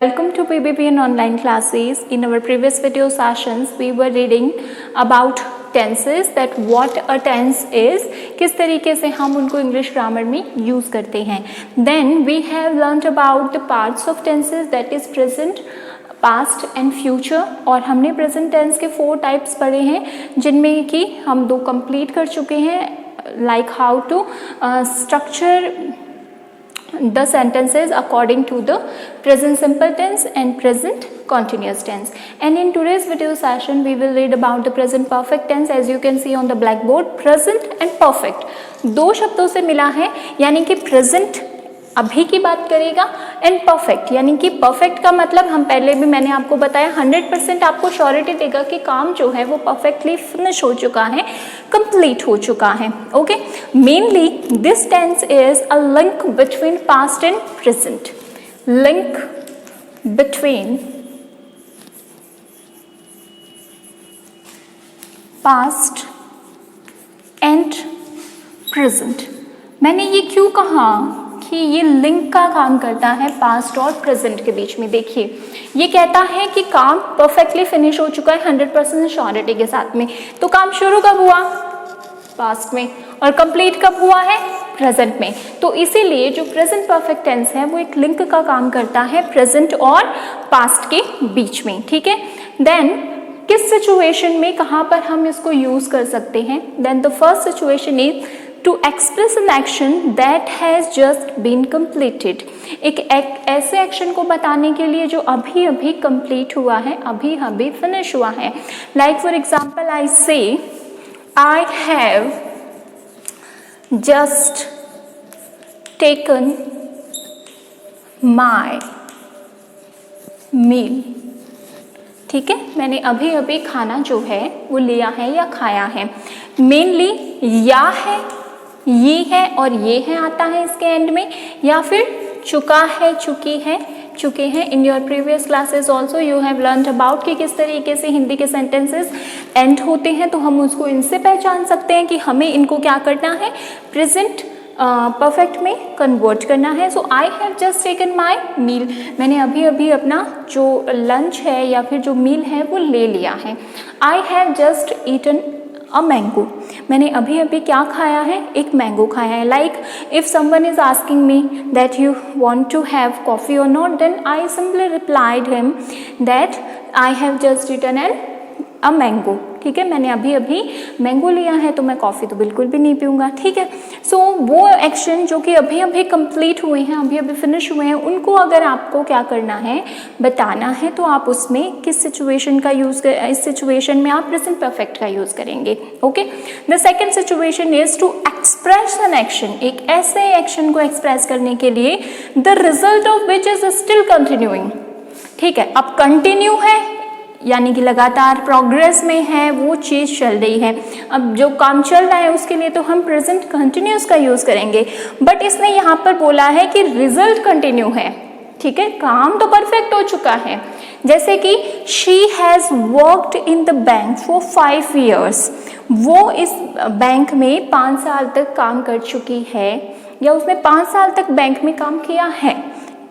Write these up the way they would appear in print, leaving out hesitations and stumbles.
Welcome to PBPN online classes. In our previous video sessions, we were reading about tenses, that what a tense is, किस तरीके से हम उनको English grammar में use करते हैं. Then we have learned about the parts of tenses, that is present, past and future. और हमने present tense के 4 types पढ़े हैं, जिनमें कि हम 2 complete कर चुके हैं, like how to structure the sentences according to the present simple tense and present continuous tense. And in today's video session we will read about the present perfect tense. As you can see on the blackboard, present and perfect 2 शब्दों से मिला है, यानी कि present अभी की बात करेगा एंड परफेक्ट, यानी कि परफेक्ट का मतलब हम पहले भी मैंने आपको बताया 100% आपको श्योरिटी देगा कि काम जो है वो परफेक्टली फिनिश हो चुका है, कंप्लीट हो चुका है. Okay, mainly this tense is a link between past and present. Link between past and present. मैंने ये क्यों कहा कि ये लिंक का काम करता है पास्ट और प्रेजेंट के बीच में. देखिए, ये कहता है कि काम परफेक्टली फिनिश हो चुका है 100% श्योरिटी के साथ में. तो काम शुरू कब हुआ? पास्ट में. और कंप्लीट कब हुआ है? प्रेजेंट में. तो इसीलिए जो प्रेजेंट परफेक्ट टेंस है वो एक लिंक का काम करता है प्रेजेंट और पास्ट के बीच में. ठीक है. देन किस सिचुएशन में कहाँ पर हम इसको यूज कर सकते हैं? Then the first situation is to express an action that has just been completed. एक ऐसे एक्शन को बताने के लिए जो अभी अभी कंप्लीट हुआ है, अभी अभी फिनिश हुआ है. Like for example I say I have just taken my meal. ठीक है, मैंने अभी अभी खाना जो है वो लिया है या खाया है. मेनली या है, ये है और ये है आता है इसके एंड में, या फिर चुका है, चुकी है, चुके हैं. In your previous classes also you have learned about कि किस तरीके से हिंदी के सेंटेंसेस एंड होते हैं. तो हम उसको इनसे पहचान सकते हैं कि हमें इनको क्या करना है, प्रेजेंट परफेक्ट में कन्वर्ट करना है. So I have just taken my meal. मैंने अभी अभी अपना जो लंच है या फिर जो मील है वो ले लिया है. I have just eaten a mango. मैंने अभी अभी क्या खाया है? एक मैंगो खाया है. Like if someone is asking me that you want to have coffee और not, then I simply replied him that I have just eaten a mango. ठीक है, मैंने अभी अभी मैंगो लिया है तो मैं कॉफ़ी तो बिल्कुल भी नहीं पीऊँगा. ठीक है. सो वो एक्शन जो कि अभी अभी कंप्लीट हुए हैं, अभी अभी फिनिश हुए हैं, उनको अगर आपको क्या करना है, बताना है, तो आप उसमें किस सिचुएशन का यूज़ कर, इस सिचुएशन में आप प्रेजेंट परफेक्ट का यूज़ करेंगे. Okay. The second situation is to express an action. एक ऐसे एक्शन को एक्सप्रेस करने के लिए the result of which is still continuing. ठीक है, अब कंटिन्यू है यानी कि लगातार प्रोग्रेस में है, वो चीज़ चल रही है. अब जो काम चल रहा है उसके लिए तो हम प्रेजेंट कंटिन्यूस का यूज़ करेंगे, बट इसने यहाँ पर बोला है कि रिजल्ट कंटिन्यू है. ठीक है, काम तो परफेक्ट हो चुका है. जैसे कि she has worked in the bank for 5 years. वो इस बैंक में 5 साल तक काम कर चुकी है, या उसने 5 साल तक बैंक में काम किया है.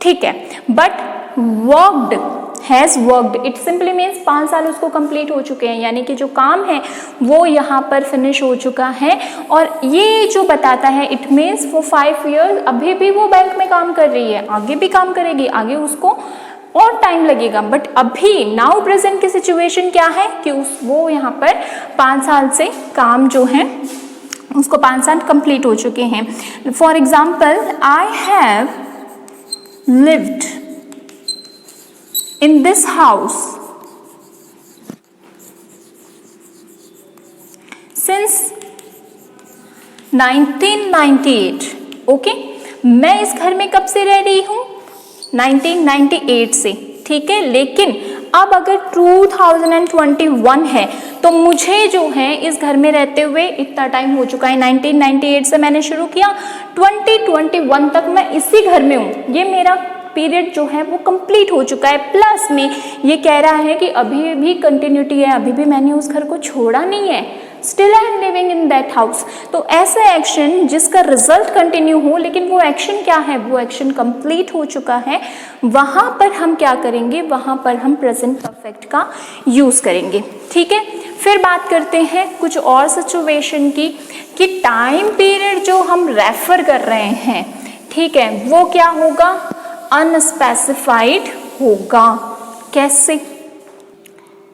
ठीक है, but worked, has worked, it simply means 5 साल उसको कंप्लीट हो चुके हैं, यानी कि जो काम है वो यहाँ पर फिनिश हो चुका है. और ये जो बताता है इट मीन्स फॉर 5 years अभी भी वो बैंक में काम कर रही है, आगे भी काम करेगी, आगे उसको और टाइम लगेगा. बट अभी नाउ प्रेजेंट की सिचुएशन क्या है कि वो यहाँ पर 5 साल से काम जो है उसको 5 साल कंप्लीट हो चुके हैं. For example, I have lived in this house since 1998. Okay, मैं इस घर में कब से रह रही हूँ? 1998 से. ठीक है, लेकिन अब अगर 2021 है तो मुझे जो है इस घर में रहते हुए इतना टाइम हो चुका है. 1998 से मैंने शुरू किया, 2021 तक मैं इसी घर में हूँ. ये मेरा पीरियड जो है वो कंप्लीट हो चुका है. प्लस में ये कह रहा है कि अभी भी कंटिन्यूटी है, अभी भी मैंने उस घर को छोड़ा नहीं है. Still I am living in that house. तो ऐसा एक्शन जिसका रिजल्ट कंटिन्यू हो लेकिन वो एक्शन क्या है, वो एक्शन कंप्लीट हो चुका है, वहाँ पर हम क्या करेंगे, वहाँ पर हम प्रेजेंट परफेक्ट का यूज़ करेंगे। ठीक है, फिर बात करते हैं कुछ और सिचुएशन की कि टाइम पीरियड जो हम रेफर कर रहे हैं, ठीक है, वो क्या होगा, अनस्पेसिफाइड होगा। कैसे?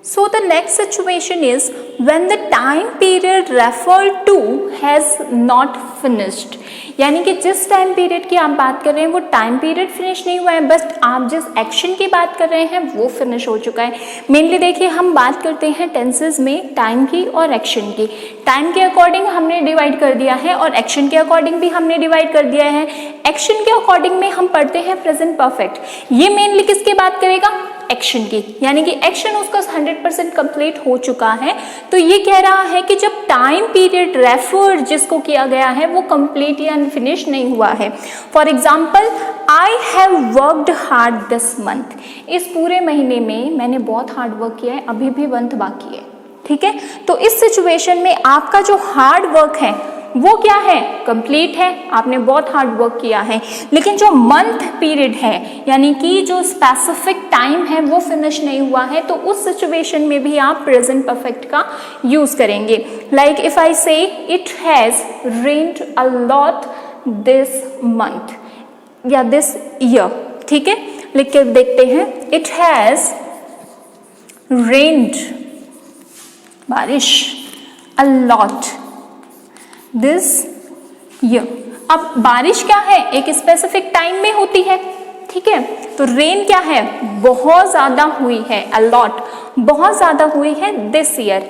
So the next situation is when the time period referred to has not finished, यानी कि जिस टाइम पीरियड की आप बात कर रहे हैं वो टाइम पीरियड फिनिश नहीं हुआ है, बस आप जिस एक्शन की बात कर रहे हैं वो फिनिश हो चुका है। मेनली देखिए हम बात करते हैं टेंसेज में टाइम की और एक्शन की। टाइम के अकॉर्डिंग हमने डिवाइड कर दिया है और एक्शन के अकॉर्डिंग भी हमने डिवाइड कर दिया है। एक्शन के अकॉर्डिंग में हम पढ़ते हैं प्रेजेंट परफेक्ट। ये मेनली किसकी बात करेगा, एक्शन की, यानी कि एक्शन उसका 100% कंप्लीट हो चुका है। तो ये कह रहा है कि जब टाइम पीरियड रेफर जिसको किया गया है वो कंप्लीट या फिनिश नहीं हुआ है। For example, I have worked hard this month, इस पूरे महीने में मैंने बहुत हार्ड वर्क किया है, अभी भी मंथ बाकी है। ठीक है, तो इस सिचुएशन में आपका जो हार्ड वर्क है वो क्या है, कंप्लीट है, आपने बहुत हार्ड वर्क किया है, लेकिन जो मंथ पीरियड है यानी कि जो स्पेसिफिक टाइम है वो फिनिश नहीं हुआ है। तो उस सिचुएशन में भी आप प्रेजेंट परफेक्ट का यूज करेंगे। लाइक इफ आई से it has rained a lot this month या दिस ईयर। ठीक है, लिख के देखते हैं, इट हैज रेन्ड, बारिश, अ लॉट दिस ईयर। अब बारिश क्या है, एक स्पेसिफिक टाइम में होती है। ठीक है, तो रेन क्या है, बहुत ज्यादा हुई है, अ लॉट, बहुत ज्यादा हुई है दिस ईयर,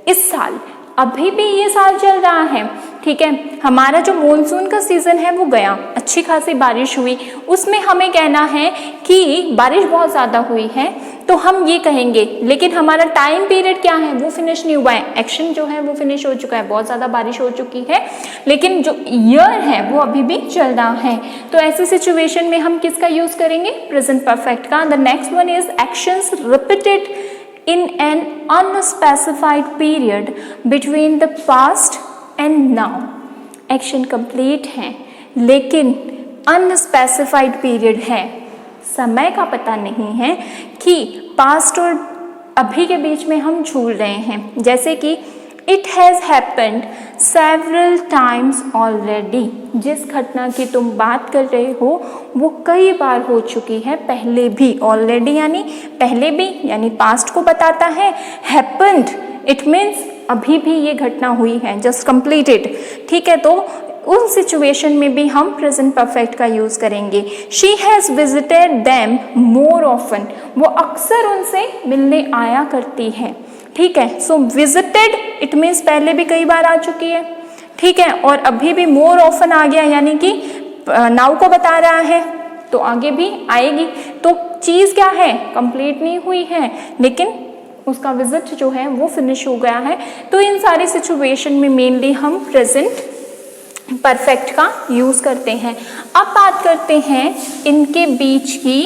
इस साल। अभी भी ये साल चल रहा है। ठीक है, हमारा जो मॉनसून का सीजन है वो गया, अच्छी खासी बारिश हुई, उसमें हमें कहना है कि बारिश बहुत ज़्यादा हुई है, तो हम ये कहेंगे, लेकिन हमारा टाइम पीरियड क्या है, वो फिनिश नहीं हुआ है। एक्शन जो है वो फिनिश हो चुका है, बहुत ज़्यादा बारिश हो चुकी है, लेकिन जो ईयर है वो अभी भी चल रहा है। तो ऐसी सिचुएशन में हम किसका यूज़ करेंगे, प्रेजेंट परफेक्ट का। The next one is actions repeated in an unspecified period between the past and now। Action complete है लेकिन अनस्पेसिफाइड पीरियड है, समय का पता नहीं है कि पास्ट और अभी के बीच में हम झूल रहे हैं। जैसे कि it has happened several times already, जिस घटना की तुम बात कर रहे हो वो कई बार हो चुकी है पहले भी। ऑलरेडी यानी पहले भी, यानी पास्ट को बताता है। हैपेंड इट मीन्स अभी भी ये घटना हुई है, जस्ट कंप्लीटेड। ठीक है, तो उन सिचुएशन में भी हम प्रेजेंट परफेक्ट का यूज़ करेंगे। She has visited them more often, वो अक्सर उनसे मिलने आया करती है। ठीक है, सो विजिटेड इट मीन्स पहले भी कई बार आ चुकी है। ठीक है, और अभी भी मोर ऑफन आ गया यानी कि नाउ को बता रहा है, तो आगे भी आएगी। तो चीज़ क्या है, कंप्लीट नहीं हुई है लेकिन उसका विजिट जो है वो फिनिश हो गया है। तो इन सारी सिचुएशन में मेनली हम प्रेजेंट परफेक्ट का यूज़ करते हैं। अब बात करते हैं इनके बीच की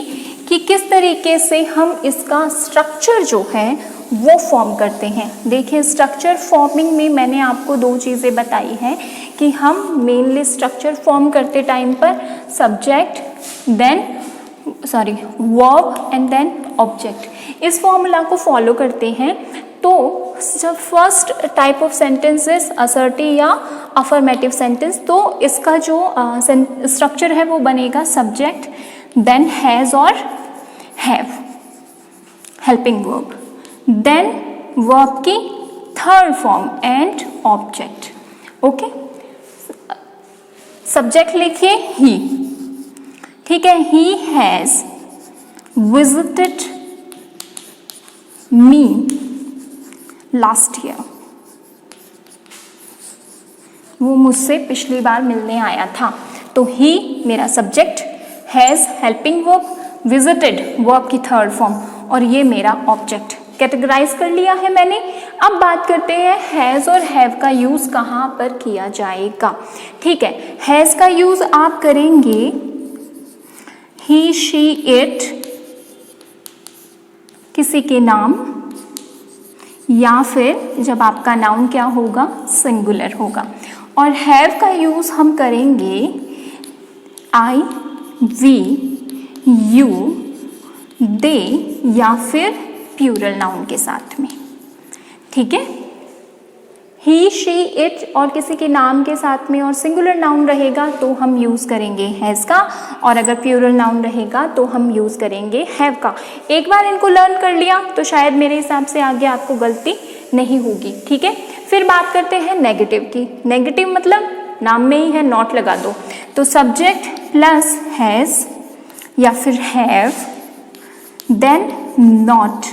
कि किस तरीके से हम इसका स्ट्रक्चर जो है वो फॉर्म करते हैं। देखिए, स्ट्रक्चर फॉर्मिंग में मैंने आपको दो चीज़ें बताई हैं कि हम मेनली स्ट्रक्चर फॉर्म करते टाइम पर subject verb and then object, इस फॉर्मूला को फॉलो करते हैं। तो first type of sentences assertive या अफर्मेटिव सेंटेंस, तो इसका जो स्ट्रक्चर है वो बनेगा सब्जेक्ट देन हैज़ और have, helping verb, then verb की third form and object. Okay, subject लिखिए ही। ठीक है, he has visited me last year, वो मुझसे पिछली बार मिलने आया था। तो ही मेरा subject, has helping verb, visited verb की थर्ड फॉर्म, और ये मेरा ऑब्जेक्ट। कैटेगराइज कर लिया है मैंने। अब बात करते हैं हैज़ और हैव का यूज़ कहाँ पर किया जाएगा। ठीक है, हैज़ का यूज़ आप करेंगे ही, शी, इट, किसी के नाम या फिर जब आपका नाउन क्या होगा, सिंगुलर होगा। और हैव का यूज़ हम करेंगे आई, वी, यू, दे या फिर प्लूरल नाउन के साथ में, ठीक है। ही, शी, इट और किसी के नाम के साथ में और सिंगुलर नाउन रहेगा तो हम यूज़ करेंगे हैज़ का, और अगर प्लूरल नाउन रहेगा तो हम यूज़ करेंगे हैव का। एक बार इनको लर्न कर लिया तो शायद मेरे हिसाब से आगे आपको गलती नहीं होगी, ठीक है। फिर बात करते हैं नेगेटिव की। नेगेटिव मतलब नाम में ही है, नॉट लगा दो, तो सब्जेक्ट प्लस हैज़ या फिर have, then not,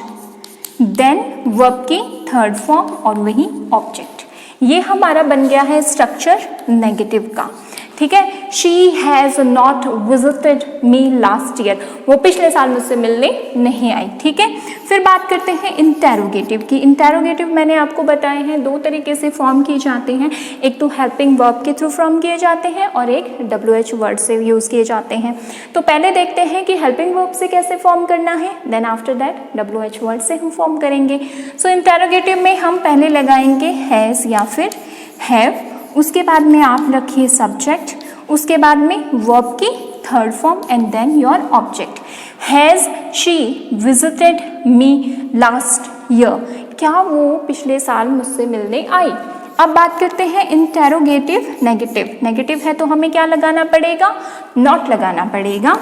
then verb की थर्ड फॉर्म और वही ऑब्जेक्ट। ये हमारा बन गया है स्ट्रक्चर नेगेटिव का, ठीक है। She has not visited me last year, वो पिछले साल मुझसे मिलने नहीं आई, ठीक है। फिर बात करते हैं इंटेरोगेटिव की। इंटेरोगेटिव मैंने आपको बताए हैं दो तरीके से फॉर्म किए जाते हैं, एक तो हेल्पिंग वर्ब के थ्रू फॉर्म किए जाते हैं और एक WH वर्ड से यूज़ किए जाते हैं। तो पहले देखते हैं कि हेल्पिंग वर्ब से कैसे फॉर्म करना है, then after that WH word से हम फॉर्म करेंगे। सो इंटेरोगेटिव में हम पहले लगाएंगे हैज़ या फिर हैव, उसके बाद में आप रखिए सब्जेक्ट, उसके बाद में वर्ब की third form and then your object. Has she visited me last year, क्या वो पिछले साल मुझसे मिलने आई। अब बात करते हैं इंटेरोगेटिव नेगेटिव। नेगेटिव है तो हमें क्या लगाना पड़ेगा, नॉट लगाना पड़ेगा।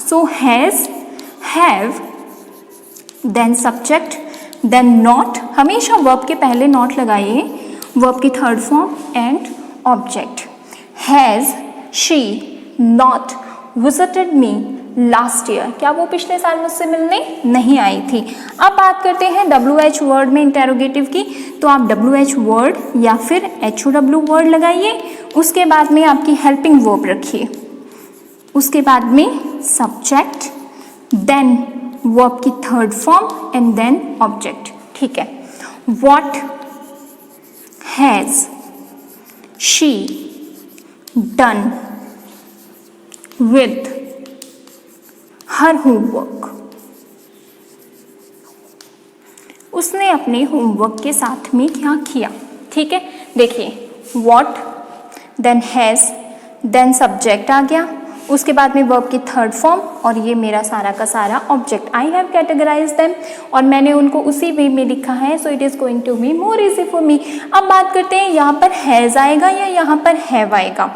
So has, have, then subject, then not, हमेशा वर्ब के पहले नॉट लगाइए, वर्ब की third form and object. Has she not visited me last year, क्या वो पिछले साल मुझसे मिलने नहीं आई थी। अब बात करते हैं WH वर्ड में इंटेरोगेटिव की, तो आप WH वर्ड या फिर HOW वर्ड लगाइए, उसके बाद में आपकी हेल्पिंग वर्ब रखिए, उसके बाद में सब्जेक्ट, देन वर्ब की third form and then object, ठीक है। What has she done with her homework, उसने अपने होमवर्क के साथ में क्या किया, ठीक है। देखिए what, then has, then subject आ गया, उसके बाद में वर्ब की थर्ड फॉर्म और ये मेरा सारा का सारा object. I have categorise them और मैंने उनको उसी वे में लिखा है, so it is going to be more easy for me. अब बात करते हैं यहाँ पर हैज़ आएगा या यहाँ पर हैव आएगा,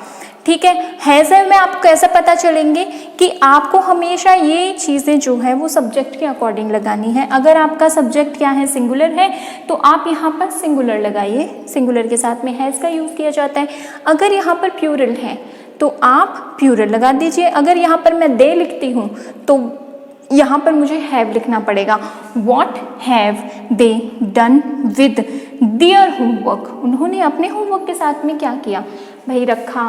ठीक है। हैज़ में आपको कैसे पता चलेंगे कि आपको हमेशा ये चीज़ें जो है वो सब्जेक्ट के अकॉर्डिंग लगानी है। अगर आपका सब्जेक्ट क्या है, सिंगुलर है, तो आप यहाँ पर सिंगुलर लगाइए, सिंगुलर के साथ में हैज़ का यूज़ किया जाता है। अगर यहाँ पर प्लूरल है तो आप प्लूरल लगा दीजिए। अगर यहाँ पर मैं दे लिखती हूँ तो यहाँ पर मुझे हैव लिखना पड़ेगा। What have they done with their homework, उन्होंने अपने होमवर्क के साथ में क्या किया भाई, रखा,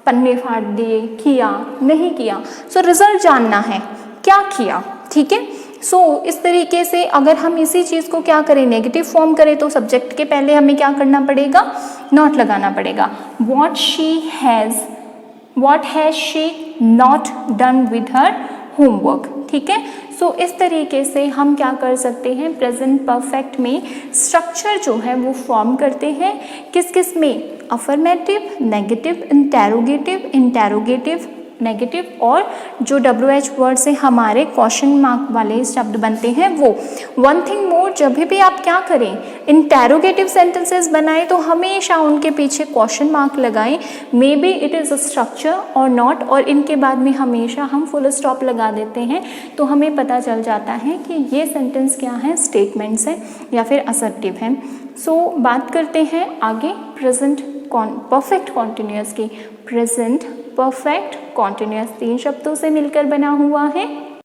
पन्ने फाड़ दिए, किया, नहीं किया। सो रिजल्ट जानना है क्या किया, ठीक है। सो इस तरीके से अगर हम इसी चीज़ को क्या करें, नेगेटिव फॉर्म करें, तो सब्जेक्ट के पहले हमें क्या करना पड़ेगा, नॉट लगाना पड़ेगा। What has she not done with her homework, ठीक है। सो इस तरीके से हम क्या कर सकते हैं, प्रेजेंट परफेक्ट में स्ट्रक्चर जो है वो फॉर्म करते हैं। किस किस में, अफर्मेटिव, नेगेटिव, इंटेरोगेटिव, नेगेटिव और जो WH वर्ड से हमारे क्वेश्चन मार्क वाले शब्द बनते हैं वो। वन थिंग मोर, जब भी आप क्या करें, इंटेरोगेटिव सेंटेंसेस बनाएं तो हमेशा उनके पीछे क्वेश्चन मार्क लगाएं, may be it is a structure और नॉट, और इनके बाद में हमेशा हम फुल स्टॉप लगा देते हैं तो हमें पता चल जाता है कि ये सेंटेंस क्या है, स्टेटमेंट्स है या फिर असर्टिव है। सो बात करते हैं आगे प्रेजेंट परफेक्ट कॉन्टिन्यूअस की। प्रेजेंट परफेक्ट कॉन्टिन्यूअस 3 शब्दों से मिलकर बना हुआ है।